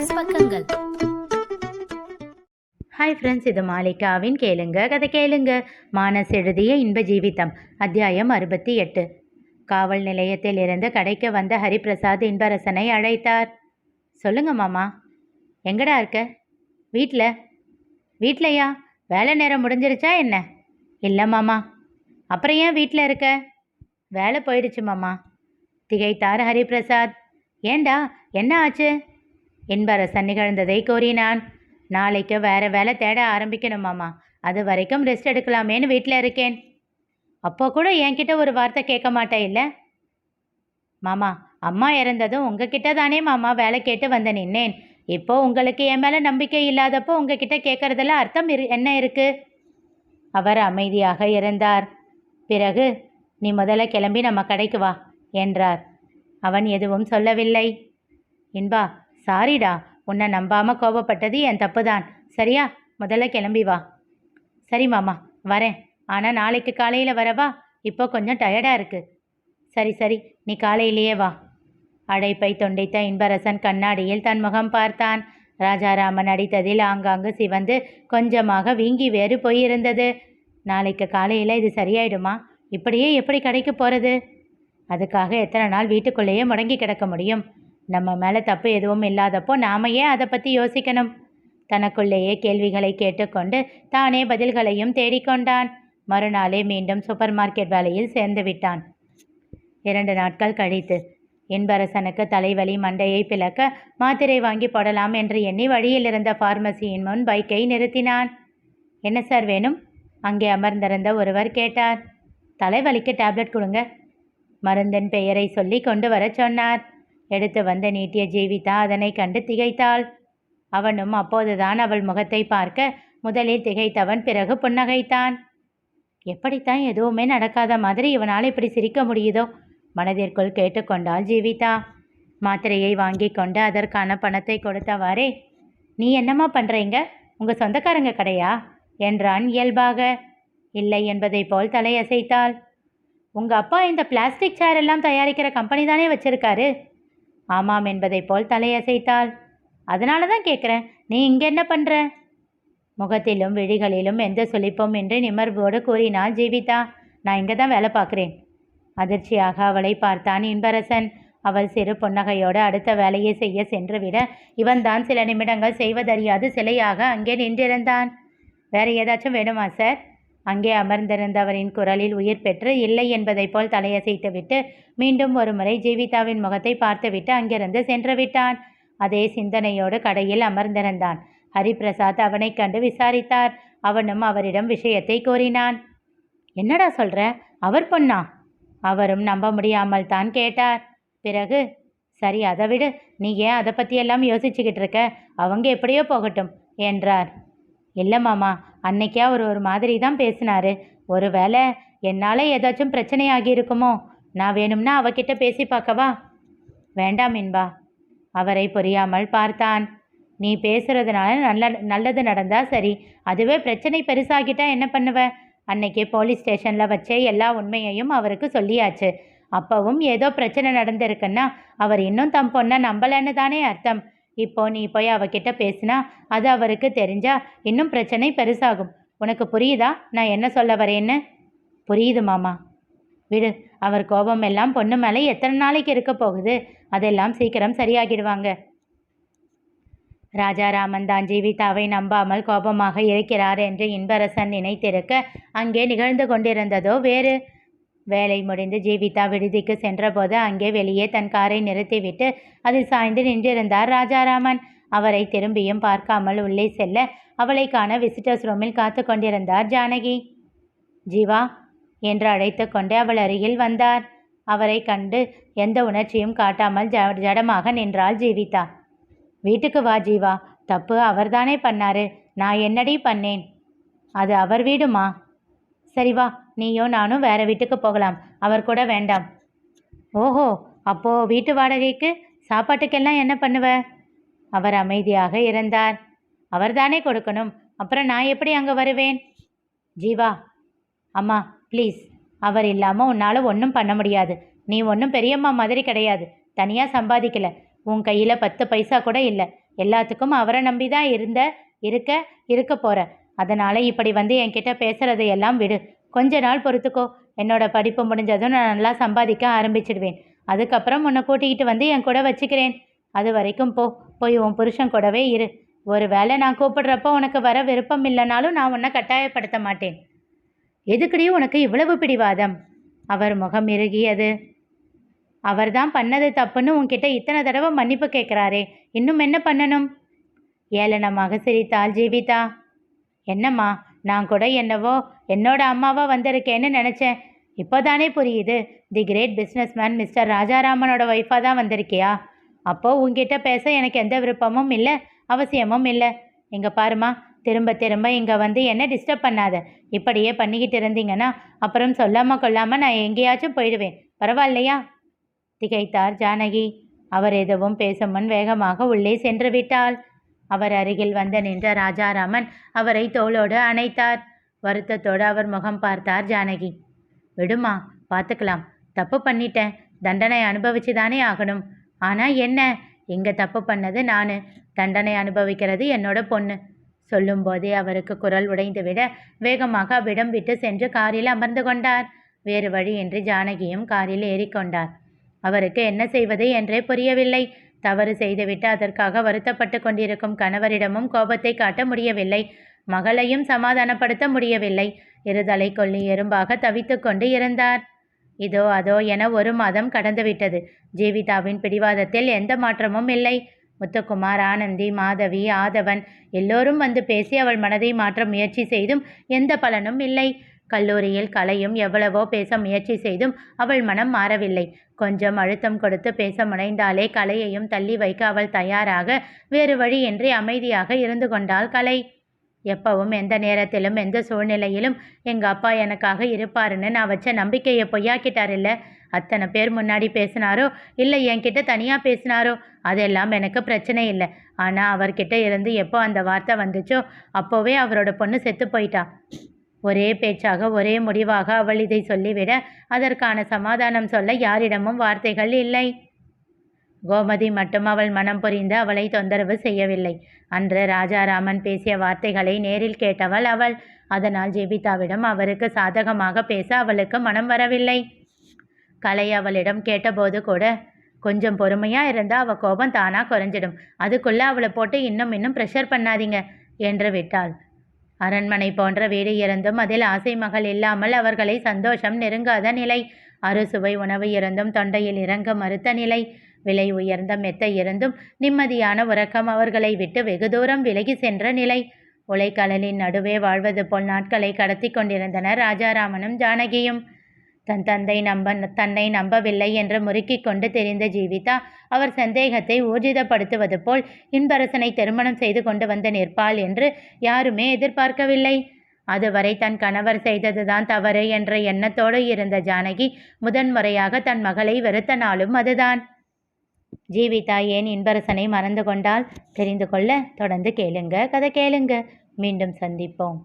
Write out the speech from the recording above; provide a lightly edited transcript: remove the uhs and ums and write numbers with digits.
Plus பக்கங்கள். Hi friends, இது மாலிகாவின் கேளுங்க கதை கேளுங்க. மானஸ் எழுதிய இன்ப ஜீவிதம் அத்தியாயம் 68. காவல் நிலையத்தில் இருந்து கடைக்கு வந்த ஹரிபிரசாத் இன்பரசனை அழைத்தார். சொல்லுங்க மாமா, எங்கடா இருக்க? வீட்டிலையா? வேலை நேரம் முடிஞ்சிருச்சா என்ன? இல்லை மாமா. அப்புறம் ஏன் வீட்டில் இருக்க? வேலை போயிடுச்சு மாமா, திகைத்தார் ஹரிபிரசாத். ஏண்டா, என்ன ஆச்சு? இன்பரசன் நிகழ்ந்ததை கூறினான். நாளைக்கு வேறு வேலை தேட ஆரம்பிக்கணும் மாமா, அது வரைக்கும் ரெஸ்ட் எடுக்கலாமேன்னு வீட்டில் இருக்கேன். அப்போ கூட என்கிட்ட ஒரு வார்த்தை கேட்க மாட்டே இல்லை? மாமா, அம்மா இறந்ததும் உங்ககிட்ட தானே மாமா வேலை கேட்டு வந்து நின்னேன். இப்போ உங்களுக்கு என் மேலே நம்பிக்கை இல்லாதப்போ உங்ககிட்ட கேட்கறதுல அர்த்தம் என்ன இருக்கு? அவர் அமைதியாக இருந்தார். பிறகு, நீ முதல்ல கிளம்பி நம்ம கடைக்கு வா என்றார். அவன் எதுவும் சொல்லவில்லை. இன்பா, சாரிடா, உன்னை நம்பாமல் கோபப்பட்டது என் தப்பு தான். சரியா? முதல்ல கிளம்பி வா. சரி மாமா, வரேன். ஆனால் நாளைக்கு காலையில் வரவா? இப்போ கொஞ்சம் டயர்டாக இருக்கு. சரி, நீ காலையிலேயே வா. அழைப்பை தொண்டைத்த இன்பரசன் கண்ணாடியில் தன் முகம் பார்த்தான். ராஜாராமன் அடித்ததில் ஆங்காங்கு சிவந்து கொஞ்சமாக வீங்கி வேறு போயிருந்தது. நாளைக்கு காலையில் இது சரியாயிடுமா? இப்படியே எப்படி கடைக்கு போகிறது? அதுக்காக எத்தனை நாள் வீட்டுக்குள்ளேயே முடங்கி கிடக்க முடியும்? நம்ம மேலே தப்பு எதுவும் இல்லாதப்போ நாம ஏன் அதை பற்றி யோசிக்கணும்? தனக்குள்ளேயே கேள்விகளை கேட்டுக்கொண்டு தானே பதில்களையும் தேடிக்கொண்டான். மறுநாளே மீண்டும் சூப்பர் மார்க்கெட் வேலையில் சேர்ந்து விட்டான். 2 நாட்கள் கழித்து இன்பரசனுக்கு தலைவலி மண்டையை பிளக்க மாத்திரை வாங்கி போடலாம் என்று எண்ணி வழியில் இருந்த பார்மசியின் முன் பைக்கை நிறுத்தினான். என்ன சார் வேணும்? அங்கே அமர்ந்திருந்த ஒருவர் கேட்டார். தலைவலிக்கு டேப்லெட் கொடுங்க. மருந்தின் பெயரை சொல்லி கொண்டு வர சொன்னார். எடுத்து வந்து நீட்டிய ஜீவிதா அதனை கண்டு திகைத்தாள். அவனும் அப்போதுதான் அவள் முகத்தை பார்க்க முதலில் திகைத்தவன் பிறகு புன்னகைத்தான். எப்படித்தான் எதுவுமே நடக்காத மாதிரி இவனால் இப்படி சிரிக்க முடியுதோ மனதிற்குள் கேட்டுக்கொண்டாள் ஜீவிதா. மாத்திரையை வாங்கி கொண்டு அதற்கான பணத்தை கொடுத்தவாறே, நீ என்னம்மா பண்ணுறீங்க? உங்கள் சொந்தக்காரங்க கடையா என்றான் இயல்பாக. இல்லை என்பதை போல் தலையசைத்தாள். உங்கள் அப்பா இந்த பிளாஸ்டிக் சேர் எல்லாம் தயாரிக்கிற கம்பெனி தானே வச்சிருக்காரு? ஆமாம் என்பதை போல் தலையசைத்தாள். அதனால தான் கேட்குறேன், நீ இங்கே என்ன பண்ணுற? முகத்திலும் விழிகளிலும் எந்த சுளிப்பும் இன்றி நிமர்வோடு கூறினாள் ஜீவிதா. நான் இங்கே தான் வேலை பார்க்குறேன். அதிர்ச்சியாக அவளை பார்த்தான் இன்பரசன். அவள் சிறு புன்னகையோடு அடுத்த வேலையை செய்ய சென்றுவிட இவன்தான் சில நிமிடங்கள் செய்வதறியாது சிலையாக அங்கே நின்றிருந்தான். வேறு ஏதாச்சும் வேணுமா சார்? அங்கே அமர்ந்திருந்தவரின் குரலில் உயிர் பெற்று இல்லை என்பதை போல் தலையசைத்துவிட்டு மீண்டும் ஒரு முறை ஜீவிதாவின் முகத்தை பார்த்துவிட்டு அங்கிருந்து சென்று விட்டான். அதே சிந்தனையோடு கடையில் அமர்ந்திருந்தான். ஹரிபிரசாத் அவனை கண்டு விசாரித்தார். அவனும் அவரிடம் விஷயத்தை கூறினான். என்னடா சொல்ற? அவர் பொண்ணா? அவரும் நம்ப முடியாமல் தான் கேட்டார். பிறகு, சரி அதை விடு, நீ ஏன் அதை பற்றியெல்லாம் யோசிச்சுக்கிட்டு இருக்க? அவங்க எப்படியோ போகட்டும் என்றார். இல்லை மாமா, அன்னைக்கே அவர் ஒரு மாதிரி தான் பேசினாரு. ஒருவேளை என்னால் ஏதாச்சும் பிரச்சனையாகி இருக்குமோ? நான் வேணும்னா அவகிட்ட பேசி பார்க்கவா? வேண்டாம் என்பா. அவரை புரியாமல் பார்த்தான். நீ பேசுறதுனால நல்லது நடந்தா சரி, அதுவே பிரச்சனை பெருசாகிட்டா என்ன பண்ணுவ? அன்னைக்கு போலீஸ் ஸ்டேஷனில் வச்சே எல்லா உண்மையையும் அவருக்கு சொல்லியாச்சு. அப்பவும் ஏதோ பிரச்சனை நடந்திருக்குன்னா அவர் இன்னும் தம் பொண்ணை நம்பலன்னு தானே அர்த்தம். இப்போ நீ போய் அவகிட்ட பேசினா அது அவருக்கு தெரிஞ்சா இன்னும் பிரச்சனை பெருசாகும். உனக்கு புரியுதா நான் என்ன சொல்ல வரேன்னு? புரியுது மாமா. விடு, அவர் கோபம் எல்லாம் பொண்ணு மேலே எத்தனை நாளைக்கு இருக்க போகுது? அதெல்லாம் சீக்கிரம் சரியாகிடுவாங்க. ராஜாராமன் தான் ஜீவிதாவை நம்பாமல் கோபமாக இருக்கிறார் என்று இன்பரசன் நினைத்திருக்க அங்கே நிகழ்ந்து கொண்டிருந்ததோ வேறு. வேலை முடிந்து ஜீவிதா விடுதிக்கு சென்றபோது அங்கே வெளியே தன் காரை நிறுத்திவிட்டு அதில் சாய்ந்து நின்றிருந்தார் ராஜாராமன். அவரை திரும்பியும் பார்க்காமல் உள்ளே செல்ல அவளை காண விசிட்டர்ஸ் ரூமில் காத்து கொண்டிருந்தார் ஜானகி. ஜீவா என்று அழைத்து கொண்டு அவள் அருகில் வந்தார். அவரை கண்டு எந்த உணர்ச்சியும் காட்டாமல் ஜடமாக நின்றாள் ஜீவிதா. வீட்டுக்கு வா ஜீவா, தப்பு அவர்தானே பண்ணாரு, நான் என்னடி பண்ணேன்? அது அவர் வீடுமா? சரி வா, நீயும் நானும் வேற வீட்டுக்கு போகலாம், அவர் கூட வேண்டாம். ஓஹோ, அப்போ வீட்டு வாடகைக்கு சாப்பாட்டுக்கெல்லாம் என்ன பண்ணுவ? அவர் அமைதியாக இருந்தார். அவர்தானே கொடுக்கணும், அப்புறம் நான் எப்படி அங்கே வருவேன்? ஜீவா, அம்மா ப்ளீஸ், அவர் இல்லாமல் உன்னால் ஒன்றும் பண்ண முடியாது. நீ ஒன்றும் பெரியம்மா மாதிரி கிடையாது, தனியாக சம்பாதிக்கல, உன் கையில் 10 பைசா கூட இல்லை. எல்லாத்துக்கும் அவரை நம்பி தான் இருக்க போற. அதனால் இப்படி வந்து என்கிட்ட பேசுகிறதையெல்லாம் விடு. கொஞ்ச நாள் பொறுத்துக்கோ. என்னோட படிப்பு முடிஞ்சதும் நான் நல்லா சம்பாதிக்க ஆரம்பிச்சிடுவேன். அதுக்கப்புறம் உன்னை கூட்டிக்கிட்டு வந்து என் கூட வச்சுக்கிறேன். அது வரைக்கும் போய் உன் புருஷன் கூடவே இரு. ஒரு வேளை நான் கூப்பிடுறப்போ உனக்கு வர விருப்பம் இல்லைனாலும் நான் உன்னை கட்டாயப்படுத்த மாட்டேன். எதுக்கடி உனக்கு இவ்வளவு பிடிவாதம்? அவர் முகம் இறுகியது. அவர் தான் பண்ணது தப்புன்னு உன்கிட்ட இத்தனை தடவை மன்னிப்பு கேட்குறாரே, இன்னும் என்ன பண்ணணும்? ஏளனமாக சிரித்தாள் ஜீவிதா. என்னம்மா, நான் கூட என்னவோ என்னோட அம்மாவா வந்திருக்கேன்னு நினச்சேன். இப்போதானே புரியுது. தி கிரேட் பிஸ்னஸ்மேன் மிஸ்டர் ராஜாராமனோட ஒய்ஃபாக தான் வந்திருக்கியா? அப்போது உங்ககிட்ட பேச எனக்கு எந்த விருப்பமும் இல்லை, அவசியமும் இல்லை. இங்கே பாருமா, திரும்ப திரும்ப இங்கே வந்து என்ன டிஸ்டர்ப் பண்ணாத. இப்படியே பண்ணிக்கிட்டு இருந்தீங்கன்னா அப்புறம் சொல்லாமல் கொள்ளாமல் நான் எங்கேயாச்சும் போயிடுவேன். பரவாயில்லையா? திகைத்தார் ஜானகி. அவர் எதுவும் பேசும் முன் வேகமாக உள்ளே சென்று விட்டாள். அவர் அருகில் வந்து நின்ற ராஜாராமன் அவரை தோளோடு அணைத்தார். வருத்தத்தோடு அவர் முகம் பார்த்தார் ஜானகி. விடுமா, பார்த்துக்கலாம். தப்பு பண்ணிட்டேன், தண்டனை அனுபவிச்சு தானே ஆகணும். ஆனால் என்ன, இங்கே தப்பு பண்ணது நான், தண்டனை அனுபவிக்கிறது என்னோட பொண்ணு. சொல்லும்போதே அவருக்கு குரல் உடைந்துவிட வேகமாக அவ்விடம் விட்டு சென்று காரில் அமர்ந்து கொண்டார். வேறு வழியின்றி ஜானகியும் காரில் ஏறிக்கொண்டார். அவருக்கு என்ன செய்வது என்றே புரியவில்லை. தவறு செய்துவிட்டு அதற்காக வருத்தப்பட்டு கொண்டிருக்கும் கணவரிடமும் கோபத்தை காட்ட முடியவில்லை. மகளையும் சமாதானப்படுத்த முடியவில்லை. இருதலை கொள்ளி எறும்பாக தவித்து கொண்டு இருந்தார். இதோ அதோ என 1 மாதம் கடந்துவிட்டது. ஜீவிதாவின் பிடிவாதத்தில் எந்த மாற்றமும் இல்லை. முத்துக்குமார், ஆனந்தி, மாதவி, ஆதவன் எல்லோரும் வந்து பேசி அவள் மனதை மாற்ற முயற்சி செய்தும் எந்த பலனும் இல்லை. கல்லூரியில் கலையும் எவ்வளவோ பேச முயற்சி செய்தும் அவள் மனம் மாறவில்லை. கொஞ்சம் அழுத்தம் கொடுத்து பேச முனைந்தாலே கலையையும் தள்ளி வைக்க அவள் தயாராக வேறு வழியின்றி அமைதியாக இருந்து கொண்டாள் கலை. எப்பவும் எந்த நேரத்திலும் எந்த சூழ்நிலையிலும் எங்கள் அப்பா எனக்காக இருப்பாருன்னு நான் வச்ச நம்பிக்கையை பொய்யாக்கிட்டார். இல்லை, அத்தனை பேர் முன்னாடி பேசினாரோ இல்லை என்கிட்ட தனியாக பேசினாரோ அதெல்லாம் எனக்கு பிரச்சனை இல்லை. ஆனால் அவர்கிட்ட இருந்து எப்போ அந்த வார்த்தை வந்துச்சோ அப்போவே அவரோட பொண்ணு செத்து போயிட்டா. ஒரே பேச்சாக ஒரே முடிவாக அவள் இதை சொல்லிவிட அதற்கான சமாதானம் சொல்ல யாரிடமும் வார்த்தைகள் இல்லை. கோமதி மட்டும் அவள் மனம் புரிந்து அவளை தொந்தரவு செய்யவில்லை. அன்று ராஜாராமன் பேசிய வார்த்தைகளை நேரில் கேட்டவள் அவள். அதனால் ஜீவிதாவிடம் அவருக்கு சாதகமாக பேச அவளுக்கு மனம் வரவில்லை. கலை அவளிடம் கேட்டபோது கூட, கொஞ்சம் பொறுமையாக இருந்தால் அவள் கோபம் தானாக குறைஞ்சிடும், அதுக்குள்ளே அவளை போட்டு இன்னும் ப்ரெஷர் பண்ணாதீங்க என்று விட்டாள். அரண்மனை போன்ற வீடு இருந்தும் அதில் ஆசை மகள் இல்லாமல் அவர்களை சந்தோஷம் நெருங்காத நிலை. அறுசுவை உணவு இருந்தும் தொண்டையில் இறங்க மறுத்த நிலை. விலை உயர்ந்த மெத்தை இருந்தும் நிம்மதியான உறக்கம் அவர்களை விட்டு வெகு தூரம் விலகி சென்ற நிலை. உலைக்கடலின் நடுவே வாழ்வது போல் நாட்களை கடத்தி கொண்டிருந்தனர் ராஜாராமனும் ஜானகியும். தன்னை நம்பவில்லை என்று முறுக்கி கொண்டு தெரிந்த ஜீவிதா அவர் சந்தேகத்தை ஊர்ஜிதப்படுத்துவது போல் இன்பரசனை திருமணம் செய்து கொண்டு வந்து நிற்பாள் என்று யாருமே எதிர்பார்க்கவில்லை. அதுவரை தன் கணவர் செய்ததுதான் தவறு என்ற எண்ணத்தோடு இருந்த ஜானகி முதன்முறையாக தன் மகளை வெறுத்த நாளும் அதுதான். ஜீவிதா ஏன் இன்பரசனை மறந்து கொண்டாள்? தெரிந்து கொள்ள தொடர்ந்து கேளுங்க. கதை கேளுங்க. மீண்டும் சந்திப்போம்.